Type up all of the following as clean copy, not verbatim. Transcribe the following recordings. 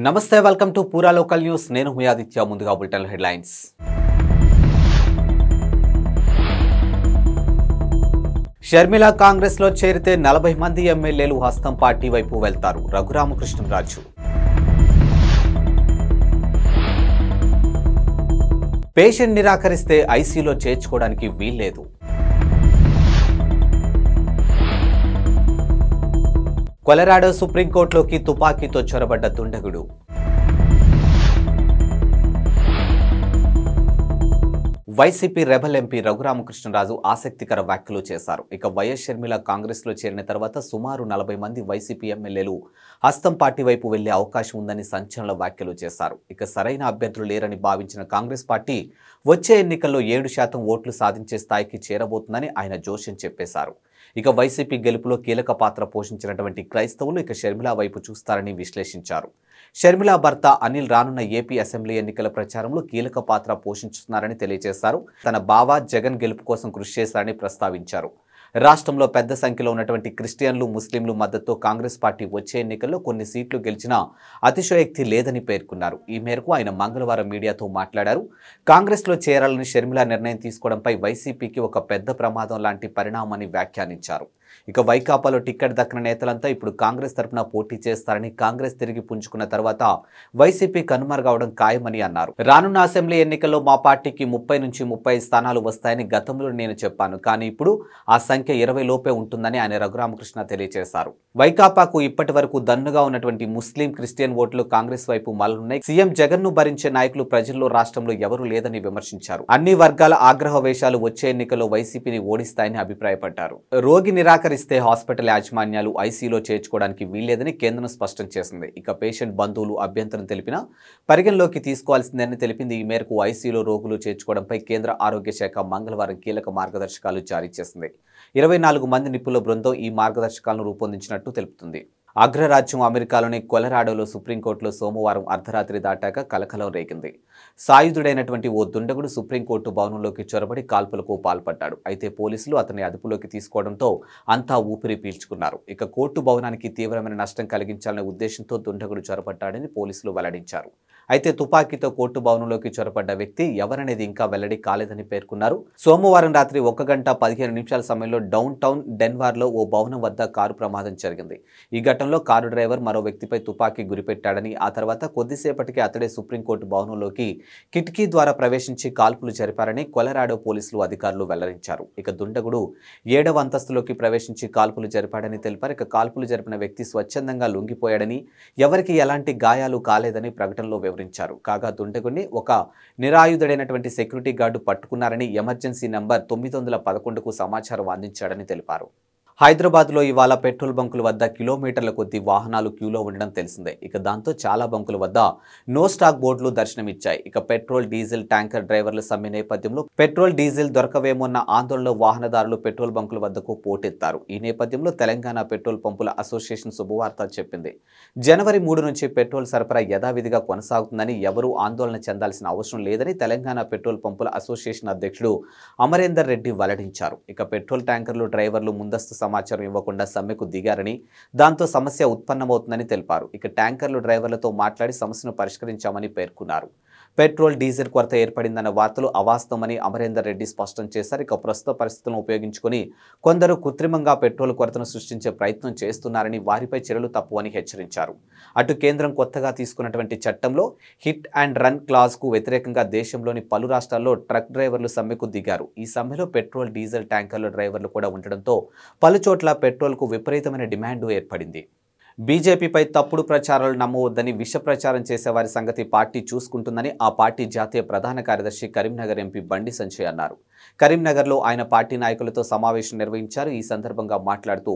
నమస్తే welcome to పూరా local news నేను హుయాదిత్య ముందుగా బులెటిన్ హెడ్లైన్స్ షర్మిల కాంగ్రెస్ లో చేరితే 40 మంది ఎమ్మెల్యేలు హస్తం పార్టీ వైపు వెళ్తారు రఘురామకృష్ణరాజు పేషెంట్ నిరాకరిస్తే ఐసీయూలో చేర్చుకోవడానికి వీల్లేదు కొలరాడో సుప్రీంకోర్టులోకి తుపాకీతో చొరబడ్డ దుండగుడు వైసీపీ రెబల్ ఎంపీ రఘురామకృష్ణరాజు ఆసక్తికర వ్యాఖ్యలు చేశారు. ఇక వైఎస్ షర్మిల కాంగ్రెస్ లో చేరిన తర్వాత సుమారు 40 మంది వైసీపీ ఎమ్మెల్యేలు హస్తం పార్టీ వైపు వెళ్లే అవకాశం ఉందని సంచలన వ్యాఖ్యలు చేశారు. ఇక సరైన అభ్యర్థులు లేరని భావించిన కాంగ్రెస్ పార్టీ వచ్చే ఎన్నికల్లో 7% ఓట్లు సాధించే స్థాయికి చేరబోతుందని ఆయన జోష్యం చెప్పేశారు. ఇక వైసీపీ గెలుపులో కీలక పాత్ర పోషించినటువంటి క్రైస్తవులు ఇక షర్మిల వైపు చూస్తారని విశ్లేషించారు. షర్మిల భర్త అనిల్ రానున్న ఏపీ అసెంబ్లీ ఎన్నికల ప్రచారంలో కీలక పాత్ర పోషించుతున్నారని తెలియజేశారు. తన బావ జగన్ గెలుపు కోసం కృషి చేశారని ప్రస్తావించారు. రాష్ట్రంలో పెద్ద సంఖ్యలో ఉన్నటువంటి క్రిస్టియన్లు ముస్లింలు మద్దతుతో కాంగ్రెస్ పార్టీ వచ్చే ఎన్నికల్లో కొన్ని సీట్లు గెలిచినా అతిశయోక్తి లేదని పేర్కొన్నారు. ఈ మేరకు ఆయన మంగళవారం మీడియాతో మాట్లాడారు. కాంగ్రెస్ లో చేరాలని షర్మిల నిర్ణయం తీసుకోవడంపై వైసీపీకి ఒక పెద్ద ప్రమాదం లాంటి పరిణామాన్ని వ్యాఖ్యానించారు. ఇక వైకాపాలో టికెట్ దక్కన నేతలంతా ఇప్పుడు కాంగ్రెస్ తరఫున పోటీ చేస్తారని, కాంగ్రెస్ తిరిగి పుంజుకున్న తర్వాత వైసీపీ కనుమరుగవడం ఖాయమని అన్నారు. రానున్న అసెంబ్లీ ఎన్నికల్లో మా పార్టీకి 30 నుంచి 35 స్థానాలు వస్తాయని గతంలో నేను చెప్పాను, కానీ ఇప్పుడు ఆ సంఖ్య 20 లోపే ఉంటుందని ఆయన రఘురామకృష్ణ తెలియజేశారు. వైకాపాకు ఇప్పటి వరకు దన్నుగా ఉన్నటువంటి ముస్లిం క్రిస్టియన్ ఓట్లు కాంగ్రెస్ వైపు మళ్లున్నాయి. సీఎం జగన్ ను భరించే నాయకులు ప్రజల్లో రాష్ట్రంలో ఎవరూ లేదని విమర్శించారు. అన్ని వర్గాల ఆగ్రహ వేషాలు వచ్చే ఎన్నికల్లో వైసీపీని ఓడిస్తాయని అభిప్రాయపడ్డారు. రోగి నిరాకరిస్తే హాస్పిటల్ యాజమాన్యాలు ఐసీయూలో చేర్చుకోవడానికి వీల్లేదని కేంద్రం స్పష్టం చేసింది. ఇక పేషెంట్ బంధువులు అభ్యంతరం తెలిపినా పరిగణలోకి తీసుకోవాల్సిందని తెలిపింది. ఈ మేరకు ఐసీయూలో రోగులు చేర్చుకోవడంపై కేంద్ర ఆరోగ్య శాఖ మంగళవారం కీలక మార్గదర్శకాలు జారీ చేసింది. 24 మంది నిపుణుల బృందం ఈ మార్గదర్శకాలను రూపొందించినట్టు తెలుపుతుంది. అగ్రరాజ్యం అమెరికాలోని కొలరాడోలో సుప్రీంకోర్టులో సోమవారం అర్ధరాత్రి దాటాక కలకలం రేగింది. సాయుధుడైనటువంటి ఓ దుండగుడు సుప్రీంకోర్టు భవనంలోకి చొరబడి కాల్పులకు పాల్పడ్డాడు. అయితే పోలీసులు అతన్ని అదుపులోకి తీసుకోవడంతో అంతా ఊపిరి పీల్చుకున్నారు. ఇక కోర్టు భవనానికి తీవ్రమైన నష్టం కలిగించాలనే ఉద్దేశంతో దుండగుడు చొరబడ్డాడని పోలీసులు వెల్లడించారు. అయితే తుపాకీతో కోర్టు భవనంలోకి చొరబడ్డ వ్యక్తి ఎవరనేది ఇంకా వెల్లడి కాలేదని పేర్కొన్నారు. సోమవారం రాత్రి 1 గంట 15 నిమిషాల సమయంలో డౌన్ టౌన్ డెన్వర్లో ఓ భవనం వద్ద కారు ప్రమాదం జరిగింది. ఈ ఘటనలో కారు డ్రైవర్ మరో వ్యక్తిపై తుపాకీ గురిపెట్టాడని, ఆ తర్వాత కొద్దిసేపటికి అతడే సుప్రీంకోర్టు భవనంలోకి కిటికీ ద్వారా ప్రవేశించి కాల్పులు జరిపారని కొలరాడో పోలీసులు అధికారులు వెల్లడించారు. ఇక దుండగుడు 7వ అంతస్తులోకి ప్రవేశించి కాల్పులు జరిపాడని తెలిపారు. ఇక కాల్పులు జరిపిన వ్యక్తి స్వచ్ఛందంగా లొంగిపోయాడని, ఎవరికి ఎలాంటి గాయాలు కాలేదని ప్రకటనలో వివరించారు. కాగా దుండగుడిని ఒక నిరాయుధుడైనటువంటి సెక్యూరిటీ గార్డు పట్టుకున్నారని ఎమర్జెన్సీ నంబర్ 911కు సమాచారం అందించాడని తెలిపారు. హైదరాబాద్లో ఇవాళ పెట్రోల్ బంకుల వద్ద కిలోమీటర్ల కొద్ది వాహనాలు క్యూలో ఉండడం తెలిసిందే. ఇక దాంతో చాలా బంకుల వద్ద నో స్టాక్ బోర్డులు దర్శనమిచ్చాయి. ఇక పెట్రోల్ డీజిల్ ట్యాంకర్ డ్రైవర్ల సమ్మె నేపథ్యంలో పెట్రోల్ డీజిల్ దొరకవేమోన్న ఆందోళనలో వాహనదారులు పెట్రోల్ బంకుల వద్దకు పోటెత్తారు. ఈ నేపథ్యంలో తెలంగాణ పెట్రోల్ పంపుల అసోసియేషన్ శుభవార్త చెప్పింది. జనవరి 3 నుంచి పెట్రోల్ సరఫరా యథావిధిగా కొనసాగుతుందని, ఎవరూ ఆందోళన చెందాల్సిన అవసరం లేదని తెలంగాణ పెట్రోల్ పంపుల అసోసియేషన్ అధ్యక్షుడు అమరేందర్ రెడ్డి వెల్లడించారు. ఇక పెట్రోల్ ట్యాంకర్లు డ్రైవర్లు ముందస్తు సమాచారం ఇవ్వకుండా సమ్మెకు దిగారని, దాంతో సమస్య ఉత్పన్నమవుతుందని తెలిపారు. ఇక ట్యాంకర్లు డ్రైవర్లతో మాట్లాడి సమస్యను పరిష్కరించామని పేర్కొన్నారు. పెట్రోల్ డీజిల్ కొరత ఏర్పడిందన్న వార్తలు అవాస్తవమని అమరేందర్ రెడ్డి స్పష్టం చేశారు. ఇక ప్రస్తుత పరిస్థితులను ఉపయోగించుకుని కొందరు కృత్రిమంగా పెట్రోల్ కొరతను సృష్టించే ప్రయత్నం చేస్తున్నారని, వారిపై చర్యలు తప్పువని హెచ్చరించారు. అటు కేంద్రం కొత్తగా తీసుకున్నటువంటి చట్టంలో హిట్ అండ్ రన్ క్లాజ్కు వ్యతిరేకంగా దేశంలోని పలు రాష్ట్రాల్లో ట్రక్ డ్రైవర్లు సమ్మెకు దిగారు. ఈ సమ్మెలో పెట్రోల్ డీజిల్ ట్యాంకర్ల డ్రైవర్లు కూడా ఉండడంతో పలు చోట్ల పెట్రోల్కు విపరీతమైన డిమాండ్ ఏర్పడింది. బీజేపీపై తప్పుడు ప్రచారాలు నమ్మవద్దని, విష ప్రచారం చేసేవారి సంగతి పార్టీ చూసుకుంటుందని ఆ పార్టీ జాతీయ ప్రధాన కార్యదర్శి కరీంనగర్ ఎంపీ బండి సంజయ్ అన్నారు. కరీంనగర్లో ఆయన పార్టీ నాయకులతో సమావేశం నిర్వహించారు. ఈ సందర్భంగా మాట్లాడుతూ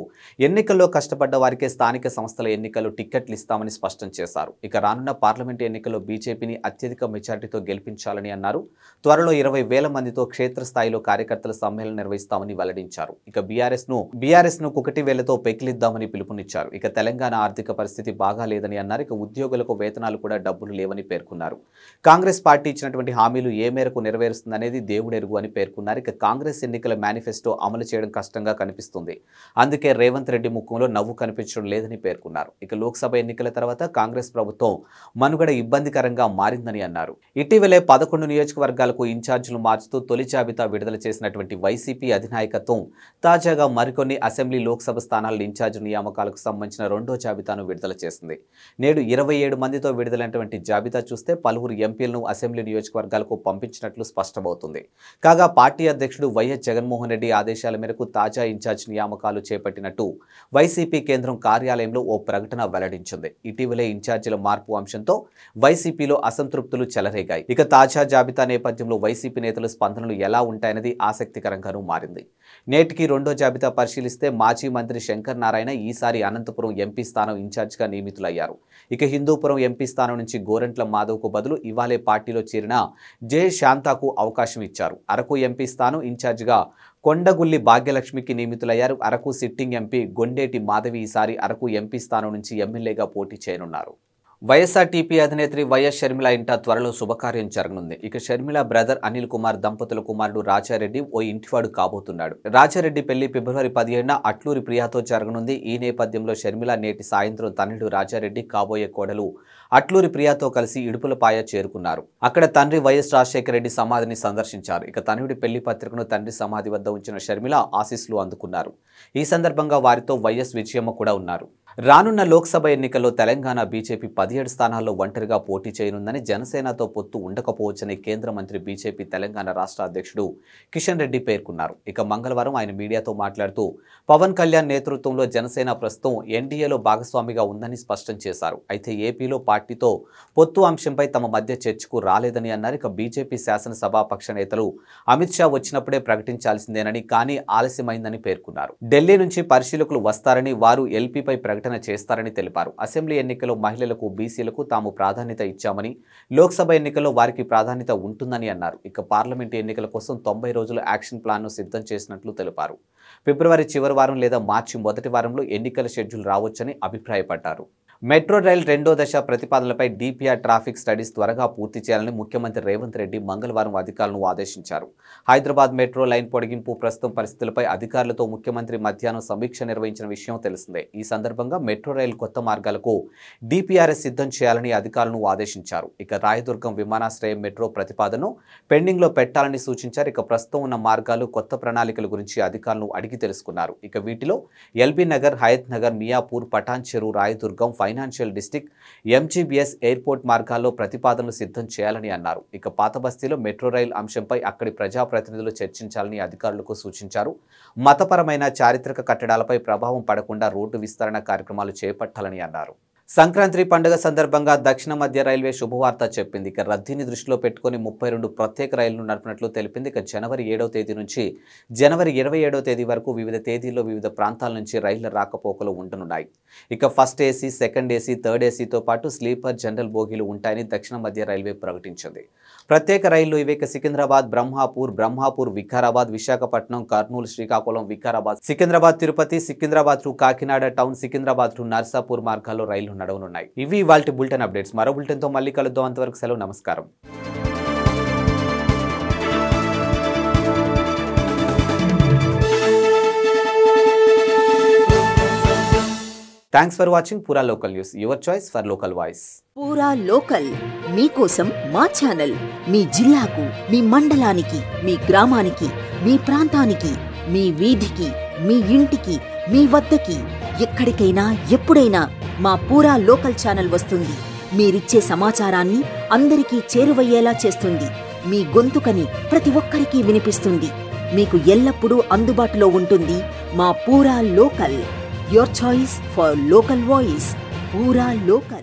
ఎన్నికల్లో కష్టపడ్డ వారికే స్థానిక సంస్థల ఎన్నికల్లో టిక్కెట్లు ఇస్తామని స్పష్టం చేశారు. ఇక రానున్న పార్లమెంటు ఎన్నికల్లో బీజేపీని అత్యధిక మెజార్టీతో గెలిపించాలని అన్నారు. త్వరలో 20,000 మందితో క్షేత్రస్థాయిలో కార్యకర్తల సమ్మేళనం నిర్వహిస్తామని వెల్లడించారు. ఇక బీఆర్ఎస్ ను కుకటి వేలతో పెకిలిద్దామని పిలుపునిచ్చారు. ఇక తెలంగాణ తెలంగాణ ఆర్థిక పరిస్థితి బాగా లేదని అన్నారు. ఇక ఉద్యోగులకు వేతనాలు కూడా డబ్బులు లేవని పేర్కొన్నారు. కాంగ్రెస్ పార్టీ ఇచ్చినటువంటి హామీలు ఏ మేరకు నెరవేరుస్తుందనేది దేవుడెరుగు అని పేర్కొన్నారు. ఇక కాంగ్రెస్ ఎన్నికల మేనిఫెస్టో అమలు చేయడం కష్టంగా కనిపిస్తుంది. అందుకే రేవంత్ రెడ్డి ముఖంలో నవ్వు కనిపించడం లేదని పేర్కొన్నారు. ఇక లోక్సభ ఎన్నికల తర్వాత కాంగ్రెస్ ప్రభుత్వం మనుగడ ఇబ్బందికరంగా మారిందని అన్నారు. ఇటీవలే 11 నియోజకవర్గాలకు ఇన్ఛార్జీలు మార్చుతూ తొలి జాబితా విడుదల చేసినటువంటి వైసీపీ అధినాయకత్వం తాజాగా మరికొన్ని అసెంబ్లీ లోక్సభ స్థానాల ఇన్ఛార్జి నియామకాలకు సంబంధించిన రెండో జాబితాను విడుదల చేసింది. నేడు 27 మందితో విడుదలైనటువంటి జాబితా చూస్తే పలువురు ఎంపీలను అసెంబ్లీ నియోజకవర్గాలకు పంపించినట్లు స్పష్టమవుతుంది. కాగా పార్టీ అధ్యక్షుడు వైఎస్ జగన్మోహన్ రెడ్డి ఆదేశాల మేరకు తాజా ఇన్ఛార్జి నియామకాలు చేపట్టినట్టు వైసీపీ కేంద్రం కార్యాలయంలో ఓ ప్రకటన వెల్లడించింది. ఇటీవలే ఇన్ఛార్జీల మార్పు అంశంతో వైసీపీలో అసంతృప్తులు చెలరేగాయి. ఇక తాజా జాబితా నేపథ్యంలో వైసీపీ నేతల స్పందనలు ఎలా ఉంటాయనేది ఆసక్తికరంగానూ మారింది. నేటికి రెండో జాబితా పరిశీలిస్తే మాజీ మంత్రి శంకర్ నారాయణ ఈసారి అనంతపురం ఎంపీ స్థానం ఇన్ఛార్జిగా నియమితులయ్యారు. ఇక హిందూపురం ఎంపీ స్థానం నుంచి గోరంట్ల మాధవ్కు బదులు ఇవాళే పార్టీలో చేరిన జె శాంతాకు అవకాశం ఇచ్చారు. అరకు ఎంపీ స్థానం ఇన్ఛార్జిగా కొండగుల్లి భాగ్యలక్ష్మికి నియమితులయ్యారు. అరకు సిట్టింగ్ ఎంపీ గొండేటి మాధవి ఈసారి అరకు ఎంపీ స్థానం నుంచి ఎమ్మెల్యేగా పోటీ చేయనున్నారు. వైఎస్ఆర్టీపీ అధినేత్రి వైఎస్ షర్మిల ఇంట త్వరలో శుభకార్యం జరగనుంది. ఇక షర్మిల బ్రదర్ అనిల్ కుమార్ దంపతుల కుమారుడు రాజారెడ్డి ఓ ఇంటివాడు కాబోతున్నాడు. రాజారెడ్డి పెళ్లి ఫిబ్రవరి 17న అట్లూరి ప్రియాతో జరగనుంది. ఈ నేపథ్యంలో షర్మిల నేటి సాయంత్రం తనయుడు రాజారెడ్డి కాబోయే కోడలు అట్లూరి ప్రియాతో కలిసి ఇడుపులపాయ చేరుకున్నారు. అక్కడ తండ్రి వైఎస్ రాజశేఖర రెడ్డి సమాధిని సందర్శించారు. ఇక తనయుడి పెళ్లి పత్రికను తండ్రి సమాధి వద్ద ఉంచిన షర్మిల ఆశీస్సులు అందుకున్నారు. ఈ సందర్భంగా వారితో వైఎస్ విజయమ్మ కూడా ఉన్నారు. రానున్న లోక్సభ ఎన్నికల్లో తెలంగాణ బీజేపీ 17 స్థానాల్లో ఒంటరిగా పోటీ చేయనుందని, జనసేనతో పొత్తు ఉండకపోవచ్చని కేంద్ర మంత్రి బీజేపీ తెలంగాణ రాష్ట్ర అధ్యక్షుడు కిషన్ రెడ్డి పేర్కొన్నారు. ఇక మంగళవారం ఆయన మీడియాతో మాట్లాడుతూ పవన్ కళ్యాణ్ నేతృత్వంలో జనసేన ప్రస్తుతం ఎన్డీఏలో భాగస్వామిగా ఉందని స్పష్టం చేశారు. అయితే ఏపీలో పార్టీతో పొత్తు అంశంపై తమ మధ్య చర్చకు రాలేదని అన్నారు. ఇక బీజేపీ శాసనసభాపక్ష నేతలు అమిత్ షా వచ్చినప్పుడే ప్రకటించాల్సిందేనని, కానీ ఆలస్యమైందని పేర్కొన్నారు. ఢిల్లీ నుంచి పరిశీలకులు వస్తారని, వారు ఎల్పీపై ప్రకటన చేస్తారని తెలిపారు. అసెంబ్లీ ఎన్నికల్లో మహిళలకు, బీసీలకు తాము ప్రాధాన్యత ఇచ్చామని, లోక్సభ ఎన్నికల్లో వారికి ప్రాధాన్యత ఉంటుందని అన్నారు. ఇక పార్లమెంటు ఎన్నికల కోసం 90 రోజుల యాక్షన్ ప్లాన్ను సిద్ధం చేసినట్లు తెలిపారు. ఫిబ్రవరి చివరి వారం లేదా మార్చి మొదటి వారంలో ఎన్నికల షెడ్యూల్ రావచ్చని అభిప్రాయపడ్డారు. మెట్రో రైల్ రెండో దశ ప్రతిపాదనలపై డీపీఆర్ ట్రాఫిక్ స్టడీస్ త్వరగా పూర్తి చేయాలని ముఖ్యమంత్రి రేవంత్ రెడ్డి మంగళవారం అధికారులను ఆదేశించారు. హైదరాబాద్ మెట్రో లైన్ పొడిగింపు ప్రస్తుతం పరిస్థితులపై అధికారులతో ముఖ్యమంత్రి మధ్యాహ్నం సమీక్ష నిర్వహించిన విషయం తెలిసిందే. ఈ సందర్భంగా మెట్రో రైలు కొత్త మార్గాలకు డీపీఆర్ఎస్ సిద్ధం చేయాలని అధికారులను ఆదేశించారు. ఇక రాయదుర్గం విమానాశ్రయం మెట్రో ప్రతిపాదనను పెండింగ్లో పెట్టాలని సూచించారు. ఇక ప్రస్తుతం ఉన్న మార్గాలు, కొత్త ప్రణాళికల గురించి అధికారులను అడిగి తెలుసుకున్నారు. ఇక వీటిలో LB Nagar, Hayath Nagar, Miyapur, Patancheru, Rayadurgam, financial district, MGBS airport మార్గాల్లో ప్రతిపాదనలు సిద్ధం చేయాలని అన్నారు. ఇక పాత బస్తీలో మెట్రో రైల్ అంశంపై అక్కడి ప్రజాప్రతినిధులు చర్చించాలని అధికారులకు సూచించారు. మతపరమైన, చారిత్రక కట్టడాలపై ప్రభావం పడకుండా రోడ్డు విస్తరణ కార్యక్రమాలు చేపట్టాలని అన్నారు. సంక్రాంతి పండుగ సందర్భంగా దక్షిణ మధ్య రైల్వే శుభవార్త చెప్పింది. ఇక రద్దీని దృష్టిలో పెట్టుకుని 32 ప్రత్యేక రైళ్లను నడిపినట్లు తెలిపింది. ఇక జనవరి 7వ తేదీ నుంచి జనవరి 27వ తేదీ వరకు వివిధ తేదీల్లో వివిధ ప్రాంతాల నుంచి రైళ్ల రాకపోకలు ఉండనున్నాయి. ఇక first AC, second AC, third ఏసీతో పాటు స్లీపర్, జనరల్ బోగీలు ఉంటాయని దక్షిణ మధ్య రైల్వే ప్రకటించింది. ప్రత్యేక రైళ్లు ఇవి Secunderabad, Brahmapur, Vikarabad, Visakhapatnam, Kurnool, Srikakulam, Vikarabad, Secunderabad, Tirupati, Secunderabad to Kakinada town, Secunderabad to Narsapur మార్గాల్లో రైళ్లు నడవనున్నాయి. ఇవి ఇవాల్టి బులెటిన్ అప్డేట్స్. మరో బులెటిన్తో మళ్ళీ కలుద్దాం. అంతవరకు సెలవు, నమస్కారం. థ్యాంక్స్ ఫర్ వాచింగ్ పూరా local news, your choice for local voice. పూరా లోకల్ మీకోసం మా ఛానల్. మీ జిల్లాకు, మీ మండలానికి, మీ గ్రామానికి, మీ ప్రాంతానికి, మీ వీధికి, మీ ఇంటికి, మీ వద్దకి, ఎక్కడికైనా ఎప్పుడైనా మా పూరా లోకల్ ఛానల్ వస్తుంది. మీరిచ్చే సమాచారాన్ని అందరికీ చేరువయ్యేలా చేస్తుంది. మీ గొంతుకని ప్రతి ఒక్కరికి వినిపిస్తుంది. మీకు ఎల్లప్పుడూ అందుబాటులో ఉంటుంది మా పూరా local. Your choice for local voice. Pura Local.